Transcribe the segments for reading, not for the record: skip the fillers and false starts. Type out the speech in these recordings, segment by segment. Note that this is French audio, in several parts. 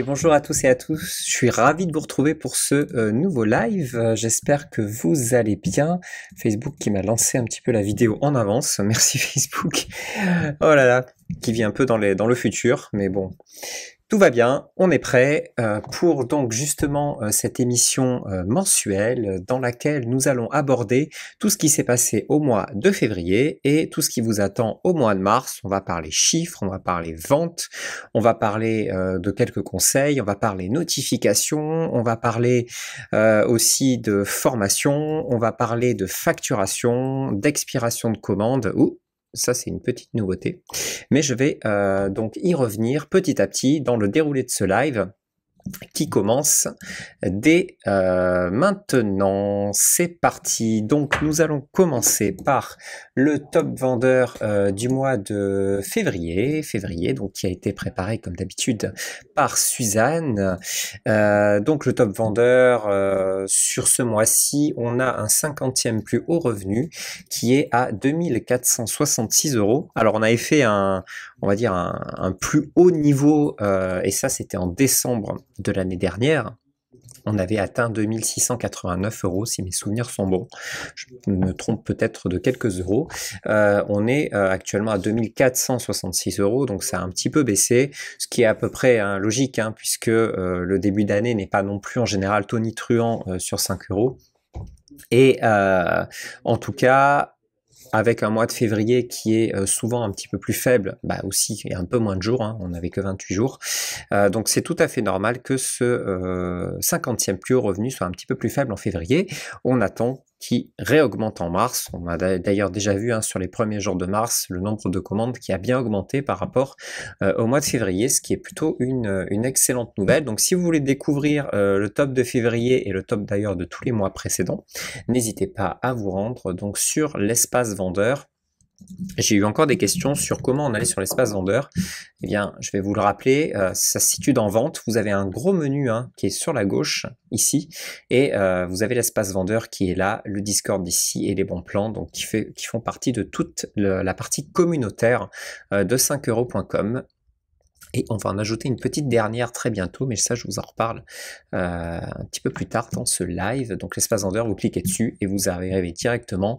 Et bonjour à tous et à tous, je suis ravi de vous retrouver pour ce nouveau live. J'espère que vous allez bien. Facebook qui m'a lancé un petit peu la vidéo en avance, merci Facebook. Oh là là, qui vit un peu dans le futur, mais bon. Tout va bien, on est prêt pour donc justement cette émission mensuelle dans laquelle nous allons aborder tout ce qui s'est passé au mois de février et tout ce qui vous attend au mois de mars. On va parler chiffres, on va parler ventes, on va parler de quelques conseils, on va parler notifications, on va parler aussi de formation, on va parler de facturation, d'expiration de commandes. Ça, c'est une petite nouveauté. Mais je vais donc y revenir petit à petit dans le déroulé de ce live qui commence dès maintenant. C'est parti. Donc, nous allons commencer par le top vendeur du mois de février, donc qui a été préparé comme d'habitude par Suzanne. Donc, le top vendeur sur ce mois-ci, on a un 50e plus haut revenu qui est à 2466 €. Alors, on avait fait on va dire un plus haut niveau, et ça c'était en décembre de l'année dernière. On avait atteint 2689 € si mes souvenirs sont bons. Je me trompe peut-être de quelques euros. On est actuellement à 2466 €, donc ça a un petit peu baissé, ce qui est à peu près logique, puisque le début d'année n'est pas non plus en général tonitruant sur 5 €. Et en tout cas, avec un mois de février qui est souvent un petit peu plus faible, aussi il y a un peu moins de jours, on n'avait que 28 jours, donc c'est tout à fait normal que ce 50e plus haut revenu soit un petit peu plus faible en février. On attend qu'il réaugmente en mars. On a d'ailleurs déjà vu sur les premiers jours de mars le nombre de commandes qui a bien augmenté par rapport au mois de février, ce qui est plutôt une excellente nouvelle. Donc si vous voulez découvrir le top de février et le top d'ailleurs de tous les mois précédents, n'hésitez pas à vous rendre donc sur l'espace vendeur. J'ai eu encore des questions sur comment on allait sur l'espace vendeur. Eh bien, je vais vous le rappeler, ça se situe dans vente. Vous avez un gros menu qui est sur la gauche, ici, et vous avez l'espace vendeur qui est là, le Discord ici et les bons plans, donc qui font partie de toute la partie communautaire de 5euros.com. Et on va en ajouter une petite dernière très bientôt, mais ça je vous en reparle un petit peu plus tard dans ce live. Donc l'espace vendeur, vous cliquez dessus et vous arrivez directement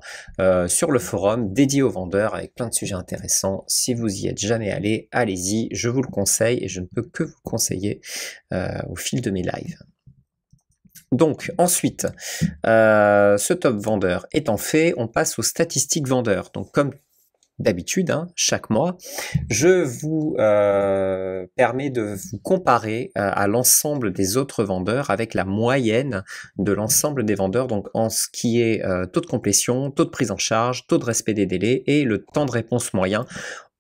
sur le forum dédié aux vendeurs avec plein de sujets intéressants. Si vous y êtes jamais allé, allez-y, je vous le conseille et je ne peux que vous le conseiller au fil de mes lives. Donc ensuite, ce top vendeur étant fait, on passe aux statistiques vendeurs. Donc comme d'habitude, chaque mois, je vous permets de vous comparer à l'ensemble des autres vendeurs avec la moyenne de l'ensemble des vendeurs, donc en ce qui est taux de complétion, taux de prise en charge, taux de respect des délais et le temps de réponse moyen.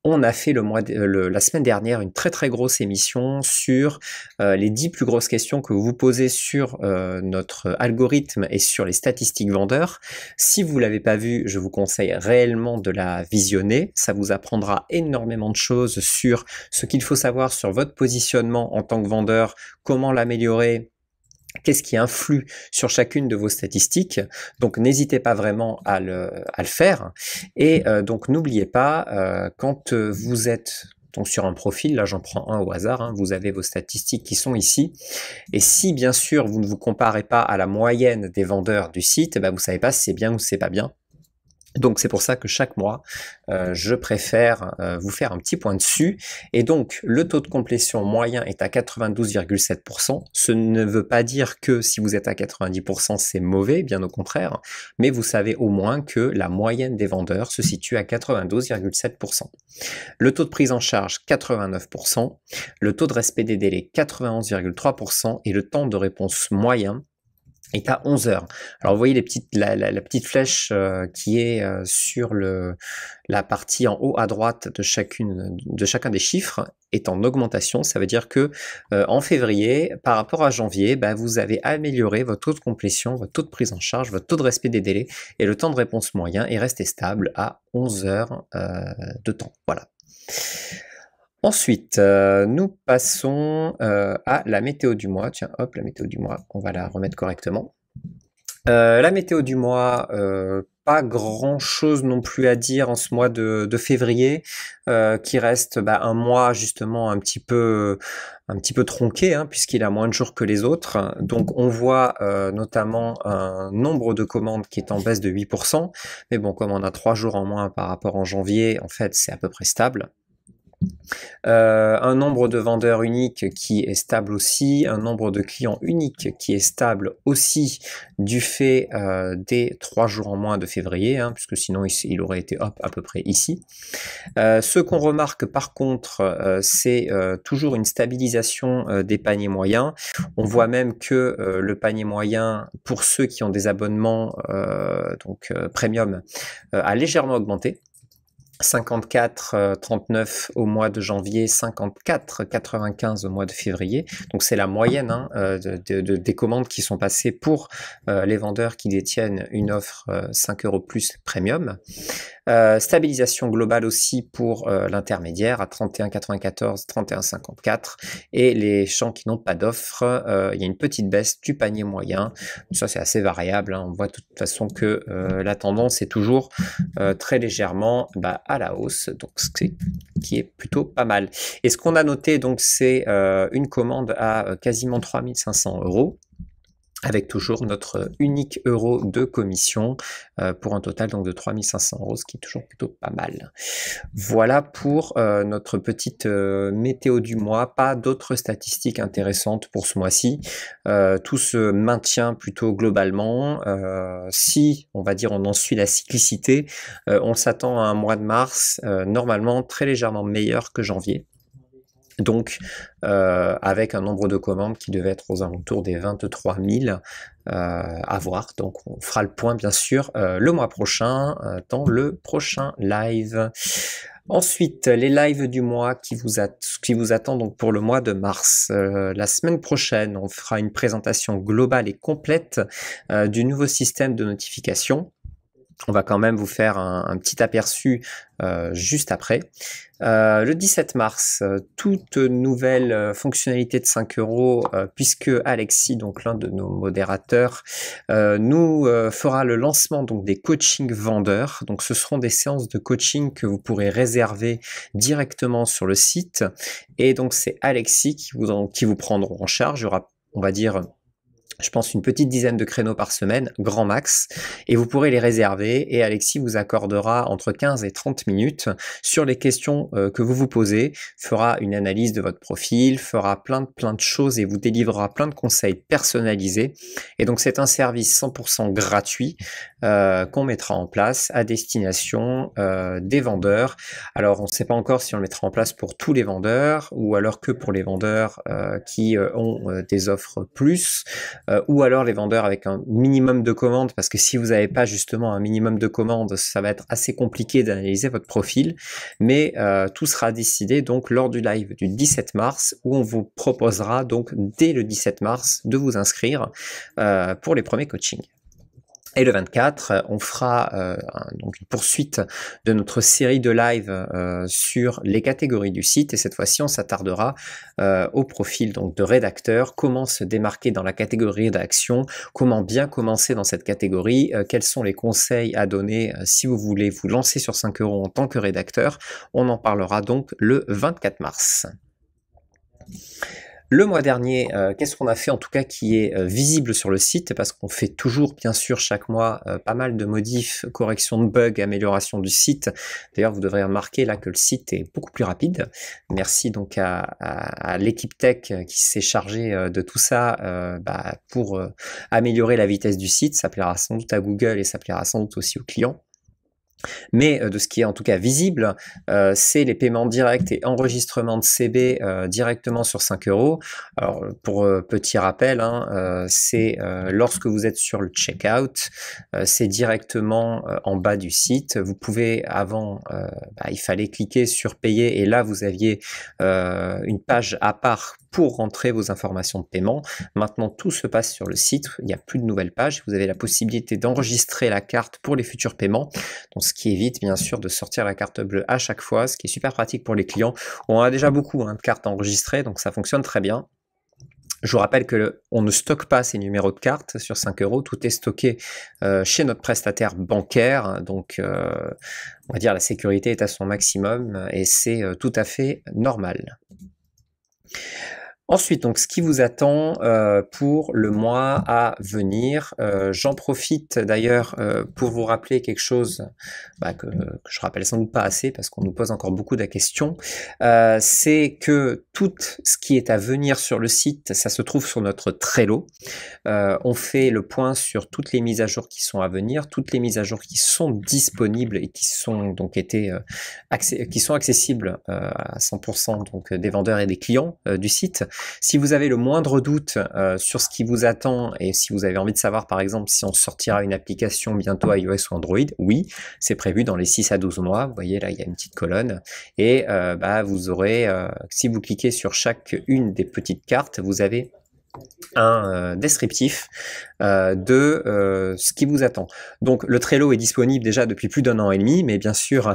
On a fait la semaine dernière une très très grosse émission sur les 10 plus grosses questions que vous vous posez sur notre algorithme et sur les statistiques vendeurs. Si vous ne l'avez pas vu, je vous conseille réellement de la visionner. Ça vous apprendra énormément de choses sur ce qu'il faut savoir sur votre positionnement en tant que vendeur, comment l'améliorer, qu'est-ce qui influe sur chacune de vos statistiques. Donc n'hésitez pas vraiment à le faire. Et donc n'oubliez pas, quand vous êtes donc sur un profil, là j'en prends un au hasard, vous avez vos statistiques qui sont ici. Et si bien sûr vous ne vous comparez pas à la moyenne des vendeurs du site, vous ne savez pas si c'est bien ou si c'est pas bien. Donc c'est pour ça que chaque mois, je préfère vous faire un petit point dessus. Et donc le taux de complétion moyen est à 92,7%. Ce ne veut pas dire que si vous êtes à 90%, c'est mauvais, bien au contraire. Mais vous savez au moins que la moyenne des vendeurs se situe à 92,7%. Le taux de prise en charge, 89%. Le taux de respect des délais, 91,3%. Et le temps de réponse moyen est à 11 heures. Alors vous voyez la petite flèche qui est sur la partie en haut à droite de chacun des chiffres est en augmentation. Ça veut dire que en février, par rapport à janvier, vous avez amélioré votre taux de complétion, votre taux de prise en charge, votre taux de respect des délais et le temps de réponse moyen est resté stable à 11 heures de temps. Voilà. Ensuite, nous passons à la météo du mois. Tiens, hop, la météo du mois, on va la remettre correctement. La météo du mois, pas grand chose non plus à dire en ce mois de février, qui reste un mois justement un petit peu tronqué, hein, puisqu'il a moins de jours que les autres. Donc on voit notamment un nombre de commandes qui est en baisse de 8%, mais bon, comme on a 3 jours en moins par rapport en janvier, en fait c'est à peu près stable. Un nombre de vendeurs uniques qui est stable aussi, un nombre de clients uniques qui est stable aussi du fait des 3 jours en moins de février, hein, puisque sinon il aurait été hop à peu près ici. Ce qu'on remarque par contre, c'est toujours une stabilisation des paniers moyens. On voit même que le panier moyen, pour ceux qui ont des abonnements premium, a légèrement augmenté. 54,39 au mois de janvier, 54,95 au mois de février. Donc c'est la moyenne hein, des commandes qui sont passées pour les vendeurs qui détiennent une offre 5 € plus premium. Stabilisation globale aussi pour l'intermédiaire à 31,94, 31,54 et les champs qui n'ont pas d'offre, il y a une petite baisse du panier moyen. Ça c'est assez variable, hein. On voit de toute façon que la tendance est toujours très légèrement à la hausse, donc ce qui est plutôt pas mal. Et ce qu'on a noté donc c'est une commande à quasiment 3500 €. Avec toujours notre unique euro de commission pour un total donc de 3500 €, ce qui est toujours plutôt pas mal. Voilà pour notre petite météo du mois. Pas d'autres statistiques intéressantes pour ce mois-ci. Tout se maintient plutôt globalement. Si, on va dire, on en suit la cyclicité, on s'attend à un mois de mars normalement très légèrement meilleur que janvier. Donc, avec un nombre de commandes qui devait être aux alentours des 23 000 à voir. Donc, on fera le point, bien sûr, le mois prochain, dans le prochain live. Ensuite, les lives du mois qui vous attendent donc pour le mois de mars. La semaine prochaine, on fera une présentation globale et complète du nouveau système de notification. On va quand même vous faire un petit aperçu juste après. Le 17 mars, toute nouvelle fonctionnalité de 5 €, puisque Alexis, donc l'un de nos modérateurs, nous fera le lancement donc des coachings vendeurs. Donc ce seront des séances de coaching que vous pourrez réserver directement sur le site. Et donc c'est Alexis qui vous prendront en charge. Il y aura, on va dire, je pense une petite dizaine de créneaux par semaine, grand max, et vous pourrez les réserver et Alexis vous accordera entre 15 et 30 minutes sur les questions que vous vous posez, fera une analyse de votre profil, fera plein de choses et vous délivrera plein de conseils personnalisés. Et donc c'est un service 100% gratuit qu'on mettra en place à destination des vendeurs. Alors on ne sait pas encore si on le mettra en place pour tous les vendeurs ou alors que pour les vendeurs qui ont des offres plus, ou alors les vendeurs avec un minimum de commandes, parce que si vous n'avez pas justement un minimum de commandes, ça va être assez compliqué d'analyser votre profil, mais tout sera décidé donc lors du live du 17 mars, où on vous proposera donc dès le 17 mars de vous inscrire pour les premiers coachings. Et le 24, on fera donc une poursuite de notre série de live sur les catégories du site. Et cette fois-ci, on s'attardera au profil donc de rédacteur, comment se démarquer dans la catégorie rédaction, comment bien commencer dans cette catégorie, quels sont les conseils à donner si vous voulez vous lancer sur 5 € en tant que rédacteur. On en parlera donc le 24 mars. Le mois dernier, qu'est-ce qu'on a fait en tout cas qui est visible sur le site, parce qu'on fait toujours bien sûr chaque mois pas mal de modifs, corrections de bugs, amélioration du site. D'ailleurs vous devrez remarquer là que le site est beaucoup plus rapide. Merci donc à l'équipe tech qui s'est chargée de tout ça pour améliorer la vitesse du site. Ça plaira sans doute à Google et ça plaira sans doute aussi aux clients. Mais de ce qui est en tout cas visible, c'est les paiements directs et enregistrement de CB directement sur 5 €. Alors pour petit rappel, hein, c'est lorsque vous êtes sur le checkout, c'est directement en bas du site. Vous pouvez avant, il fallait cliquer sur payer et là vous aviez une page à part pour rentrer vos informations de paiement. Maintenant, tout se passe sur le site. Il n'y a plus de nouvelles pages. Vous avez la possibilité d'enregistrer la carte pour les futurs paiements. Donc, ce qui évite, bien sûr, de sortir la carte bleue à chaque fois, ce qui est super pratique pour les clients. On a déjà beaucoup de cartes enregistrées, donc ça fonctionne très bien. Je vous rappelle que on ne stocke pas ces numéros de carte sur 5 €, tout est stocké chez notre prestataire bancaire, donc on va dire la sécurité est à son maximum et c'est tout à fait normal. Ensuite, donc, ce qui vous attend pour le mois à venir. J'en profite d'ailleurs pour vous rappeler quelque chose que je rappelle sans doute pas assez parce qu'on nous pose encore beaucoup de questions. C'est que tout ce qui est à venir sur le site, ça se trouve sur notre Trello. On fait le point sur toutes les mises à jour qui sont à venir, toutes les mises à jour qui sont disponibles et qui sont donc qui sont accessibles à 100% donc des vendeurs et des clients du site. Si vous avez le moindre doute sur ce qui vous attend et si vous avez envie de savoir par exemple si on sortira une application bientôt iOS ou Android, oui, c'est prévu dans les 6 à 12 mois. Vous voyez là, il y a une petite colonne et vous aurez, si vous cliquez sur chaque une des petites cartes, vous avez un descriptif de ce qui vous attend. Donc le Trello est disponible déjà depuis plus d'1 an et demi, mais bien sûr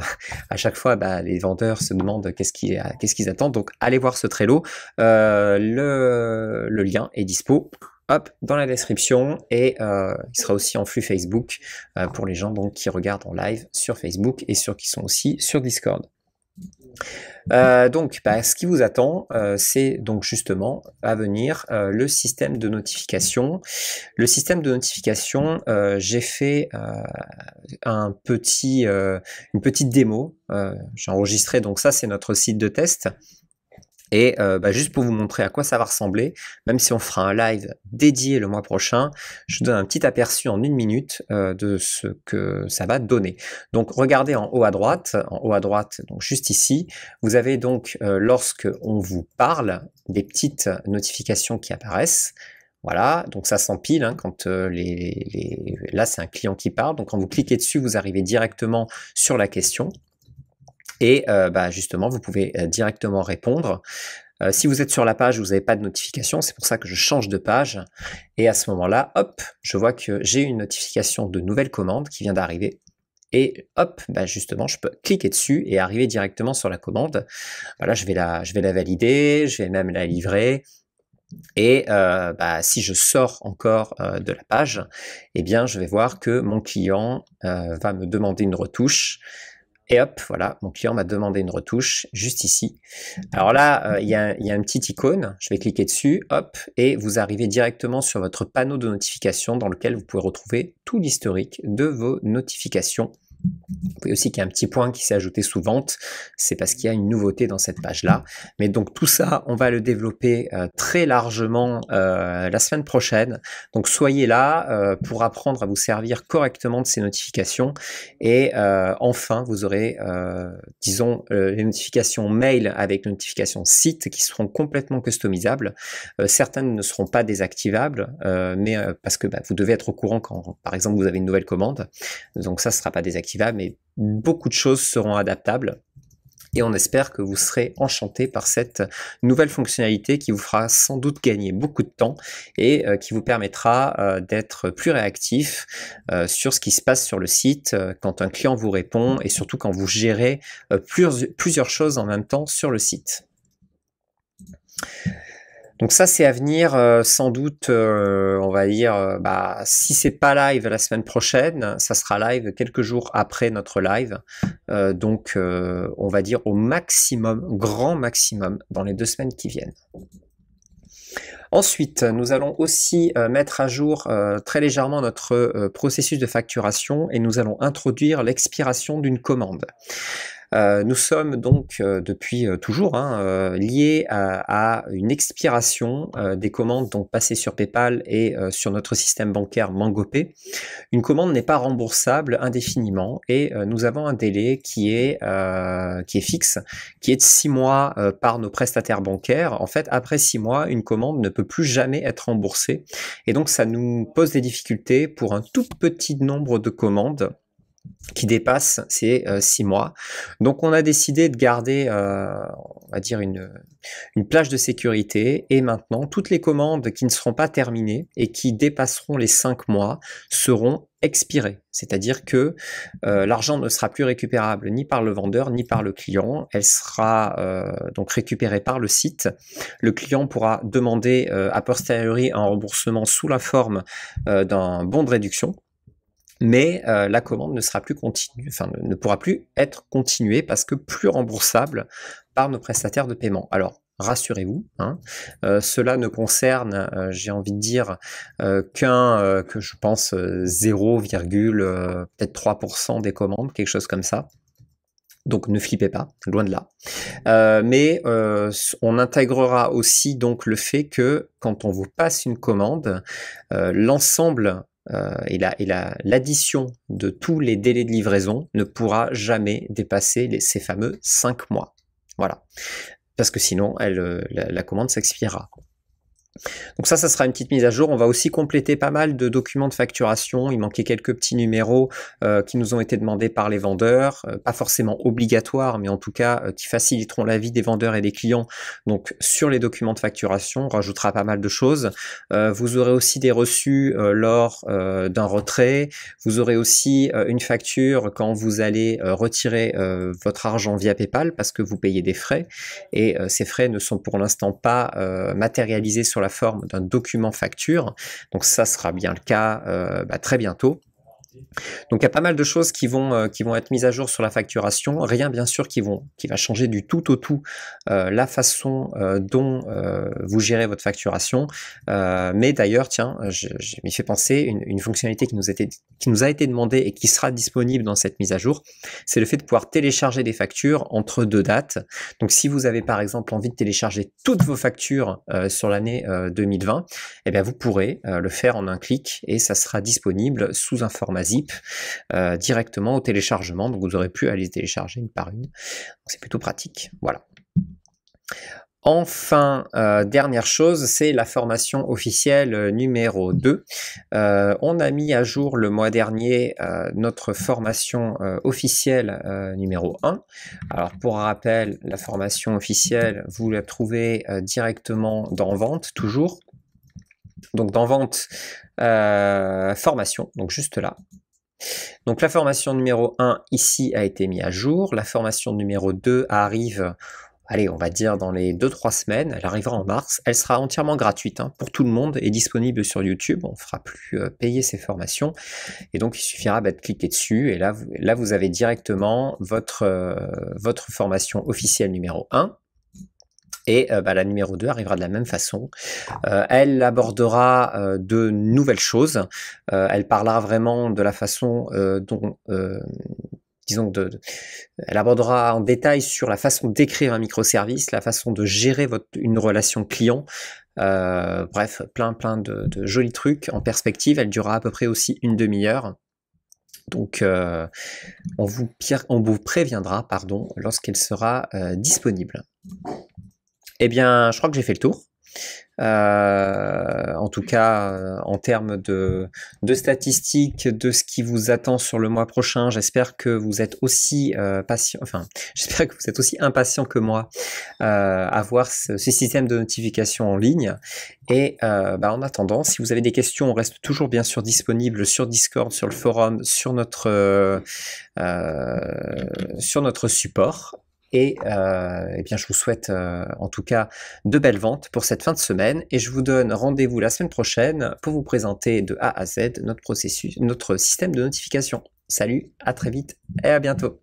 à chaque fois les vendeurs se demandent qu'est-ce qu'ils attendent, donc allez voir ce Trello. Le lien est dispo dans la description et il sera aussi en flux Facebook pour les gens donc qui regardent en live sur Facebook et qui sont aussi sur Discord. Ce qui vous attend, c'est donc justement à venir le système de notification. Le système de notification, j'ai fait une petite démo. J'ai enregistré, donc ça c'est notre site de test. Et juste pour vous montrer à quoi ça va ressembler, même si on fera un live dédié le mois prochain, je vous donne un petit aperçu en 1 minute de ce que ça va donner. Donc regardez en haut à droite, donc juste ici, vous avez donc lorsque on vous parle, des petites notifications qui apparaissent. Voilà, donc ça s'empile quand là c'est un client qui parle, donc quand vous cliquez dessus, vous arrivez directement sur la question. Et justement, vous pouvez directement répondre. Si vous êtes sur la page, vous n'avez pas de notification, c'est pour ça que je change de page. Et à ce moment-là, hop, je vois que j'ai une notification de nouvelle commande qui vient d'arriver. Et hop, justement, je peux cliquer dessus et arriver directement sur la commande. Voilà, je vais la valider, je vais même la livrer. Et si je sors encore de la page, eh bien, je vais voir que mon client va me demander une retouche. Et hop, voilà, mon client m'a demandé une retouche juste ici. Alors là, il y a une petite icône, je vais cliquer dessus, hop, et vous arrivez directement sur votre panneau de notification dans lequel vous pouvez retrouver tout l'historique de vos notifications. Vous voyez aussi qu'il y a un petit point qui s'est ajouté sous vente, c'est parce qu'il y a une nouveauté dans cette page-là. Mais donc tout ça, on va le développer très largement la semaine prochaine. Donc soyez là pour apprendre à vous servir correctement de ces notifications. Et enfin, vous aurez, les notifications mail avec notifications site qui seront complètement customisables. Certaines ne seront pas désactivables, mais parce que vous devez être au courant quand, par exemple, vous avez une nouvelle commande. Donc ça ne sera pas désactivable, mais beaucoup de choses seront adaptables. Et on espère que vous serez enchanté par cette nouvelle fonctionnalité qui vous fera sans doute gagner beaucoup de temps et qui vous permettra d'être plus réactif sur ce qui se passe sur le site quand un client vous répond et surtout quand vous gérez plusieurs choses en même temps sur le site. Donc ça c'est à venir sans doute, on va dire, si c'est pas live la semaine prochaine, ça sera live quelques jours après notre live. On va dire au maximum, grand maximum, dans les 2 semaines qui viennent. Ensuite, nous allons aussi mettre à jour très légèrement notre processus de facturation et nous allons introduire l'expiration d'une commande. Nous sommes donc depuis toujours liés à une expiration des commandes donc passées sur PayPal et sur notre système bancaire MangoPay. Une commande n'est pas remboursable indéfiniment et nous avons un délai qui est fixe, qui est de 6 mois par nos prestataires bancaires. En fait, après 6 mois, une commande ne peut plus jamais être remboursée et donc ça nous pose des difficultés pour un tout petit nombre de commandes. qui dépasse ces 6 mois. Donc on a décidé de garder, on va dire une plage de sécurité, et maintenant toutes les commandes qui ne seront pas terminées et qui dépasseront les 5 mois seront expirées. C'est-à-dire que l'argent ne sera plus récupérable ni par le vendeur ni par le client, elle sera donc récupérée par le site. Le client pourra demander a posteriori un remboursement sous la forme d'un bon de réduction. Mais la commande ne sera plus continue, enfin ne pourra plus être continuée parce que plus remboursable par nos prestataires de paiement. Alors rassurez-vous, hein, cela ne concerne, j'ai envie de dire, que je pense 0, peut-être 3% des commandes, quelque chose comme ça. Donc ne flippez pas, loin de là. Mais on intégrera aussi donc le fait que quand on vous passe une commande, l'ensemble et l'addition de tous les délais de livraison ne pourra jamais dépasser ces fameux 5 mois. Voilà. Parce que sinon, la commande s'expirera. Donc ça sera une petite mise à jour. On va aussi compléter pas mal de documents de facturation. Il manquait quelques petits numéros qui nous ont été demandés par les vendeurs, pas forcément obligatoires, mais en tout cas qui faciliteront la vie des vendeurs et des clients. Donc sur les documents de facturation, on rajoutera pas mal de choses. Vous aurez aussi des reçus lors d'un retrait. Vous aurez aussi une facture quand vous allez retirer votre argent via PayPal parce que vous payez des frais. Et ces frais ne sont pour l'instant pas matérialisés sur la forme d'un document facture, donc ça sera bien le cas très bientôt. Donc il y a pas mal de choses qui vont être mises à jour sur la facturation, rien bien sûr qui va changer du tout au tout la façon dont vous gérez votre facturation, mais d'ailleurs tiens, je m'y fais penser, une fonctionnalité qui nous a été demandée et qui sera disponible dans cette mise à jour, c'est le fait de pouvoir télécharger des factures entre 2 dates. Donc si vous avez par exemple envie de télécharger toutes vos factures sur l'année 2020, eh bien vous pourrez le faire en un clic et ça sera disponible sous un format zip directement au téléchargement, donc vous aurez pu aller les télécharger une par une, c'est plutôt pratique, voilà. Enfin, dernière chose, c'est la formation officielle numéro 2. On a mis à jour le mois dernier notre formation officielle numéro 1. Alors pour rappel, la formation officielle, vous la trouvez directement dans Vente, toujours. Donc dans Vente, formation, donc juste là. Donc la formation numéro 1 ici a été mise à jour, la formation numéro 2 arrive, allez on va dire dans les 2-3 semaines, elle arrivera en mars, elle sera entièrement gratuite pour tout le monde et disponible sur YouTube, on ne fera plus payer ces formations, et donc il suffira de cliquer dessus, et là vous avez directement votre formation officielle numéro 1, et la numéro 2 arrivera de la même façon. Elle abordera de nouvelles choses. Elle parlera vraiment de la façon dont, disons, elle abordera en détail sur la façon d'écrire un microservice, la façon de gérer une relation client. Bref, plein de jolis trucs en perspective. Elle durera à peu près aussi une demi-heure. Donc, on vous préviendra, pardon, lorsqu'elle sera disponible. Eh bien, je crois que j'ai fait le tour. En tout cas, en termes de statistiques, de ce qui vous attend sur le mois prochain, j'espère que vous êtes aussi patient, enfin, j'espère que vous êtes aussi impatient que moi à voir ce système de notification en ligne. Et en attendant, si vous avez des questions, on reste toujours bien sûr disponible sur Discord, sur le forum, sur notre support. Et bien je vous souhaite en tout cas de belles ventes pour cette fin de semaine, et je vous donne rendez-vous la semaine prochaine pour vous présenter de A à Z notre système de notification. Salut, à très vite et à bientôt.